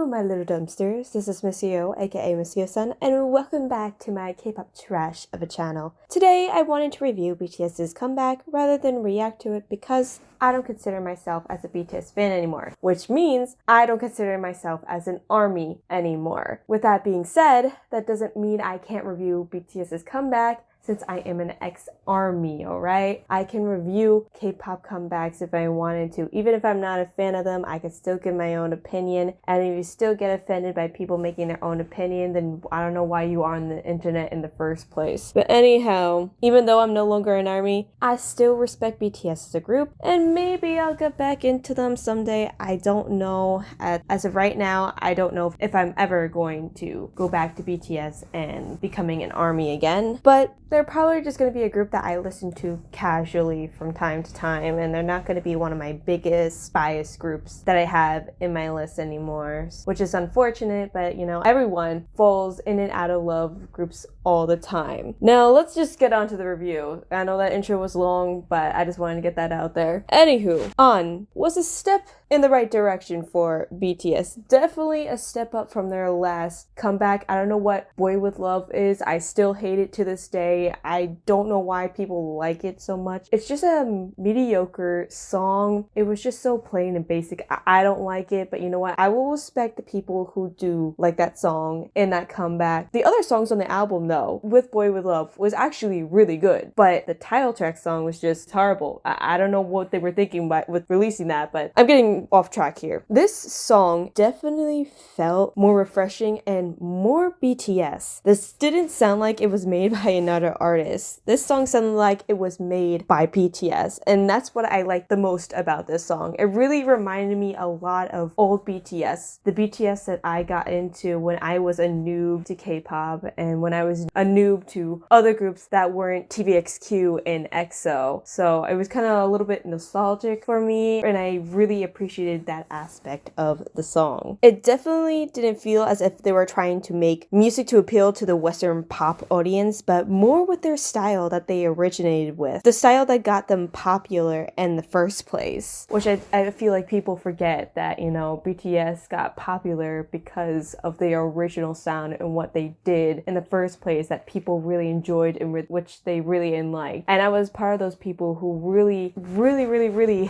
my little dumpsters, this is Miss Yo, aka Miss Yo-san, and welcome back to my K-pop trash of a channel. Today I wanted to review BTS's comeback rather than react to it because I don't consider myself as a BTS fan anymore, which means I don't consider myself as an ARMY anymore. With that being said, that doesn't mean I can't review BTS's comeback since I am an ex-ARMY, alright? I can review K-pop comebacks if I wanted to. Even if I'm not a fan of them, I can still give my own opinion. And if you still get offended by people making their own opinion, then I don't know why you are on the internet in the first place. But anyhow, even though I'm no longer an ARMY, I still respect BTS as a group, and maybe I'll get back into them someday. I don't know. As of right now, I don't know if I'm ever going to go back to BTS and becoming an ARMY again. But they're probably just going to be a group that I listen to casually from time to time, and they're not going to be one of my biggest bias groups that I have in my list anymore, which is unfortunate, but you know, everyone falls in and out of love groups all the time. Now, let's just get on to the review. I know that intro was long, but I just wanted to get that out there. Anywho, On was a step in the right direction for BTS. Definitely a step up from their last comeback. I don't know what Boy With Love is. I still hate it to this day. I don't know why people like it so much. It's just a mediocre song. It was just so plain and basic. I don't like it, but you know what? I will respect the people who do like that song in that comeback. The other songs on the album though, with Boy With Love, was actually really good, but the title track song was just horrible. I don't know what they were thinking with releasing that, but I'm getting off track here. This song definitely felt more refreshing and more BTS. This didn't sound like it was made by another artist. This song sounded like it was made by BTS, and that's what I like the most about this song. It really reminded me a lot of old BTS, the BTS that I got into when I was a noob to K-pop and when I was a noob to other groups that weren't TVXQ and EXO. So it was kind of a little bit nostalgic for me, and I really appreciated that aspect of the song. It definitely didn't feel as if they were trying to make music to appeal to the Western pop audience, but more with their style that they originated with. The style that got them popular in the first place. Which I feel like people forget that, you know, BTS got popular because of their original sound and what they did in the first place that people really enjoyed and which they really liked. And I was part of those people who really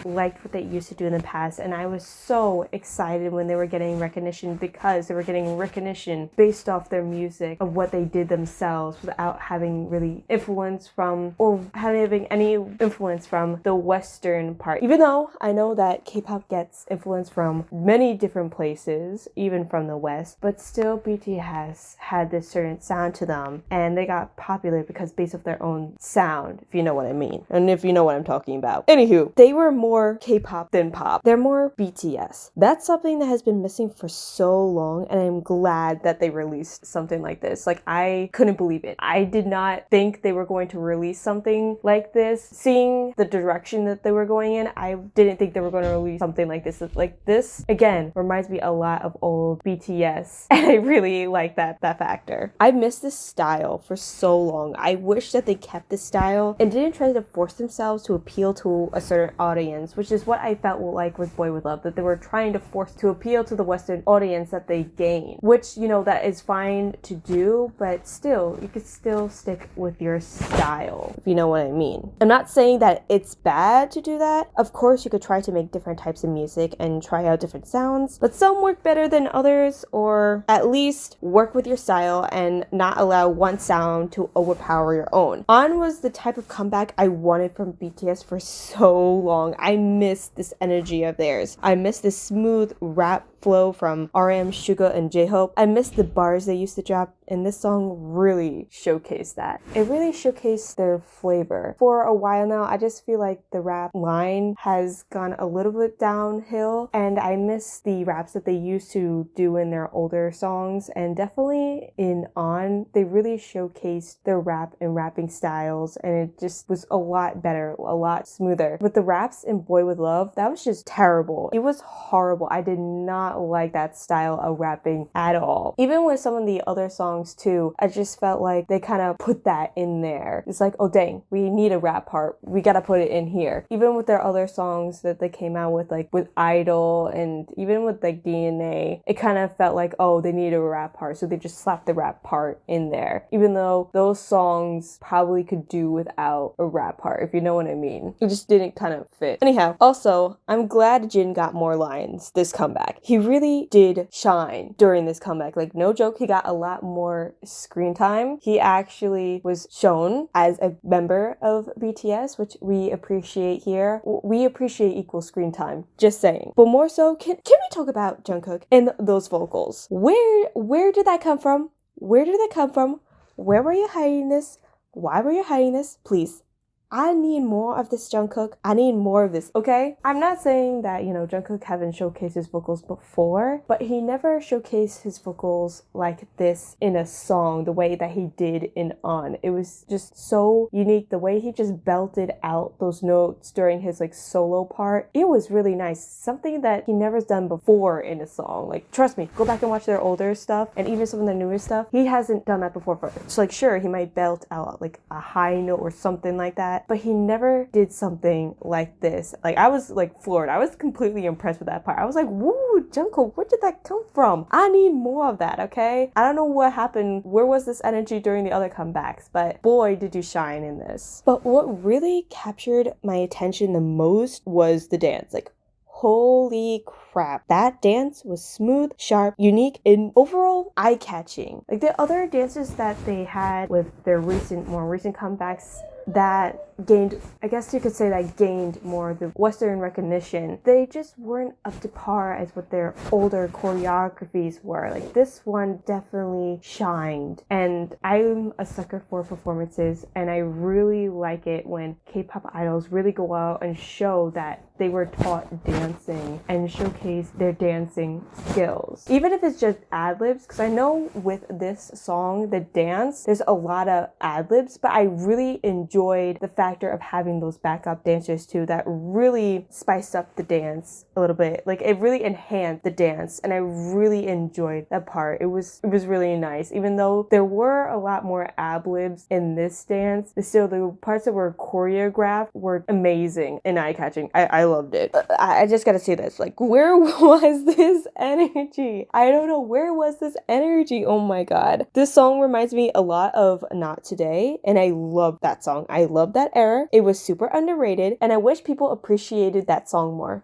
liked what they used to do in the past, and I was so excited when they were getting recognition because they were getting recognition based off their music of what they did themselves without having really influence from or having any influence from the Western part. Even though I know that K-pop gets influence from many different places, even from the West, but still BTS had this certain sound to them, and they got popular because based off their own sound, if you know what I mean, and if you know what I'm talking about. Anywho, they were more K-pop than pop. They're more BTS. That's something that has been missing for so long, and I'm glad that they released something like this. Like, I couldn't believe it. I did not think they were going to release something like this. Seeing the direction that they were going in, I didn't think they were going to release something like this. Like, this, again, reminds me a lot of old BTS, and I really like that factor. I missed this style for so long. I wish that they kept this style and didn't try to force themselves to appeal to a certain audience, which is what I felt like with Boy With Love, that they were trying to force to appeal to the Western audience that they gained, which, you know, that is fine to do, but still, you could still stick with your style, if you know what I mean. I'm not saying that it's bad to do that. Of course, you could try to make different types of music and try out different sounds, but some work better than others, or at least work with your style and not allow one sound to overpower your own. On was the type of comeback I wanted from BTS for so long. I missed this energy of theirs. I missed this smooth rap flow from RM, Suga, and J-Hope. I missed the bars they used to drop, and this song really showcased that. It really showcased their flavor. For a while now, I just feel like the rap line has gone a little bit downhill, and I miss the raps that they used to do in their older songs, and definitely in On, they really showcased their rap and rapping styles, and it just was a lot better, a lot smoother. But the raps in Boy With Love, that was just terrible. It was horrible. I did not not like that style of rapping at all. Even with some of the other songs too, I just felt like they kind of put that in there. It's like, oh dang, we need a rap part. We gotta put it in here. Even with their other songs that they came out with, like with Idol and even with like DNA, it kind of felt like, oh, they need a rap part. So they just slapped the rap part in there. Even though those songs probably could do without a rap part, if you know what I mean. It just didn't kind of fit. Anyhow, also, I'm glad Jin got more lines this comeback. He really did shine during this comeback. Like, no joke, he got a lot more screen time. He actually was shown as a member of BTS, which we appreciate here. We appreciate equal screen time, just saying. But more so, can we talk about Jungkook and those vocals? Where did that come from? Where did that come from? Where were you hiding this? Why were you hiding this? Please. I need more of this, Jungkook. I need more of this, okay? I'm not saying that, Jungkook haven't showcased his vocals before, but he never showcased his vocals like this in a song the way that he did in On. It was just so unique. The way he just belted out those notes during his solo part. It was really nice. Something that he never's done before in a song. Like, trust me, go back and watch their older stuff and even some of the newer stuff. He hasn't done that before. So sure, he might belt out a high note or something like that, but he never did something like this. I was floored. I was completely impressed with that part. I was like, woo, Jungkook, where did that come from? I need more of that, okay? I don't know what happened. Where was this energy during the other comebacks? But boy, did you shine in this. But what really captured my attention the most was the dance. Holy crap. That dance was smooth, sharp, unique, and overall eye-catching. The other dances that they had with their more recent comebacks that gained, I guess you could say that gained more of the Western recognition, they just weren't up to par as what their older choreographies were. This one definitely shined. And I'm a sucker for performances, and I really like it when K-pop idols really go out and show that they were taught dancing and showcase their dancing skills. Even if it's just ad-libs, because I know with this song, the dance, there's a lot of ad-libs, but I really enjoyed the factor of having those backup dancers too that really spiced up the dance a little bit. It really enhanced the dance, and I really enjoyed that part. It was really nice. Even though there were a lot more ad-libs in this dance, still the parts that were choreographed were amazing and eye-catching. I loved it. I just gotta say this, where was this energy? I don't know, where was this energy? Oh my god. This song reminds me a lot of Not Today, and I love that song. I love that era. It was super underrated, and I wish people appreciated that song more.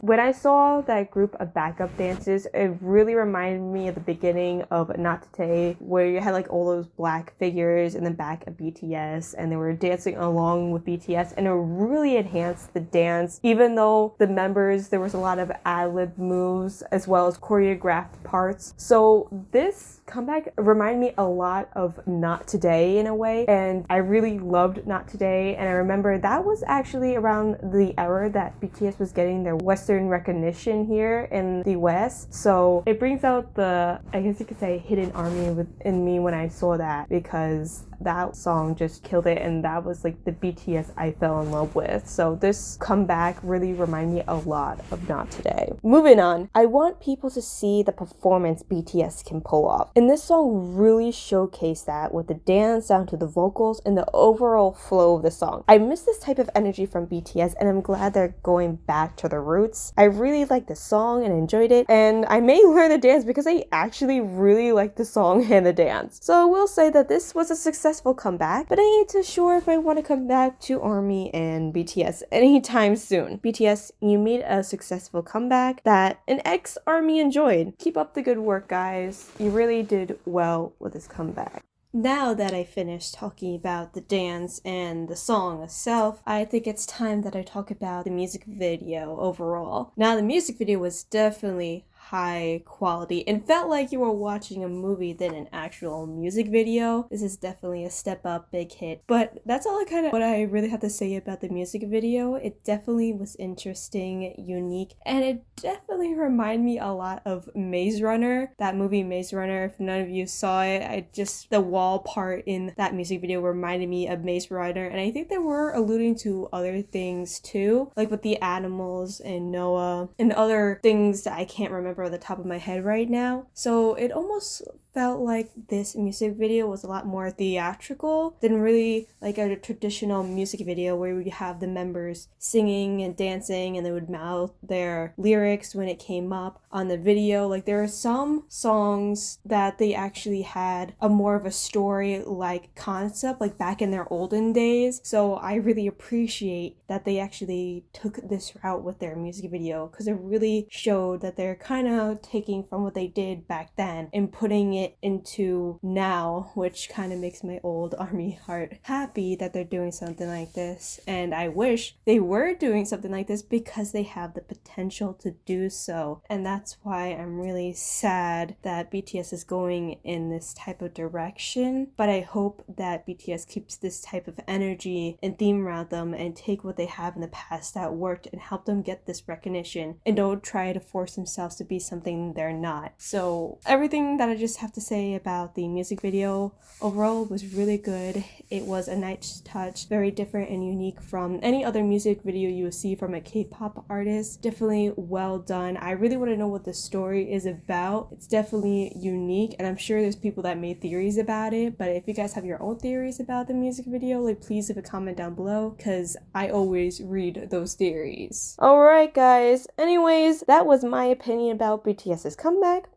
When I saw that group of backup dancers, it really reminded me of the beginning of Not Today, where you had all those black figures in the back of BTS, and they were dancing along with BTS, and it really enhanced the dance. Even though the members, there was a lot of ad-lib moves as well as choreographed parts. So this comeback reminded me a lot of Not Today in a way, and I really loved Not Today. And I remember that was actually around the era that BTS was getting their Western recognition here in the West. So it brings out the, I guess you could say, hidden army within me when I saw that, because that song just killed it, and that was the BTS I fell in love with. So this comeback really reminded me a lot of Not Today. Moving on, I want people to see the performance BTS can pull off, and this song really showcased that with the dance down to the vocals and the overall flow of the song. I miss this type of energy from BTS, and I'm glad they're going back to the roots. I really liked the song and enjoyed it, and I may learn the dance because I actually really like the song and the dance. So we'll say that this was a successful comeback, but I ain't too sure if I want to come back to ARMY and BTS anytime soon. BTS, you made a successful comeback that an ex-ARMY enjoyed. Keep up the good work, guys. You really did well with this comeback. Now that I finished talking about the dance and the song itself, I think it's time that I talk about the music video overall. Now, the music video was definitely high quality and felt like you were watching a movie than an actual music video. This is definitely a step up, big hit. But that's all what I really have to say about the music video. It definitely was interesting, unique, and it definitely reminded me a lot of Maze Runner. That movie Maze Runner, if none of you saw it, the wall part in that music video reminded me of Maze Runner, and I think they were alluding to other things too, with the animals and Noah and other things that I can't remember remember at the top of my head right now. So it almost felt like this music video was a lot more theatrical than really like a traditional music video where we have the members singing and dancing and they would mouth their lyrics when it came up on the video. Like there are some songs that they actually had a more of a story like concept like back in their olden days. So I really appreciate that they actually took this route with their music video because it really showed that they're kind of taking from what they did back then and putting it into now, which kind of makes my old ARMY heart happy that they're doing something like this. And I wish they were doing something like this because they have the potential to do so. And that's why I'm really sad that BTS is going in this type of direction. But I hope that BTS keeps this type of energy and theme around them and take what they have in the past that worked and help them get this recognition and don't try to force themselves to be something they're not. So everything that I just have to say about the music video overall was really good. It was a nice touch, very different and unique from any other music video you will see from a K-pop artist. Definitely well done. I really want to know what the story is about. It's definitely unique and I'm sure there's people that made theories about it, but if you guys have your own theories about the music video, like please leave a comment down below because I always read those theories. Alright guys, anyways, that was my opinion about BTS's comeback.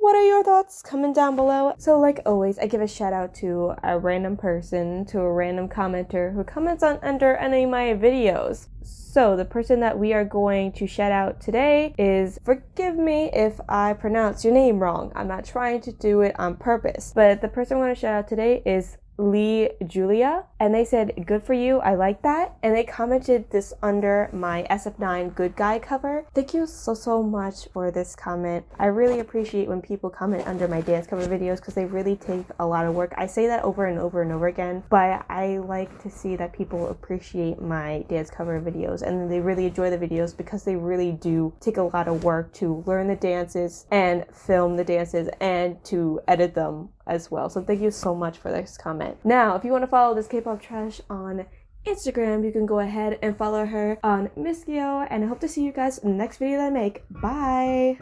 What are your thoughts? Comment down below. So like always, I give a shout out to a random person, to a random commenter who comments on under any of my videos. So the person that we are going to shout out today is, forgive me if I pronounce your name wrong. I'm not trying to do it on purpose. But the person I'm going to shout out today is Lee Julia, and they said good for you, I like that, and they commented this under my SF9 good guy cover. Thank you so much for this comment. I really appreciate when people comment under my dance cover videos because they really take a lot of work. I say that over and over and over again, but I like to see that people appreciate my dance cover videos and they really enjoy the videos because they really do take a lot of work to learn the dances and film the dances and to edit them as well. So thank you so much for this comment. Now, if you want to follow this K-pop trash on Instagram, you can go ahead and follow her on Miss Gyo, and I hope to see you guys in the next video that I make. Bye!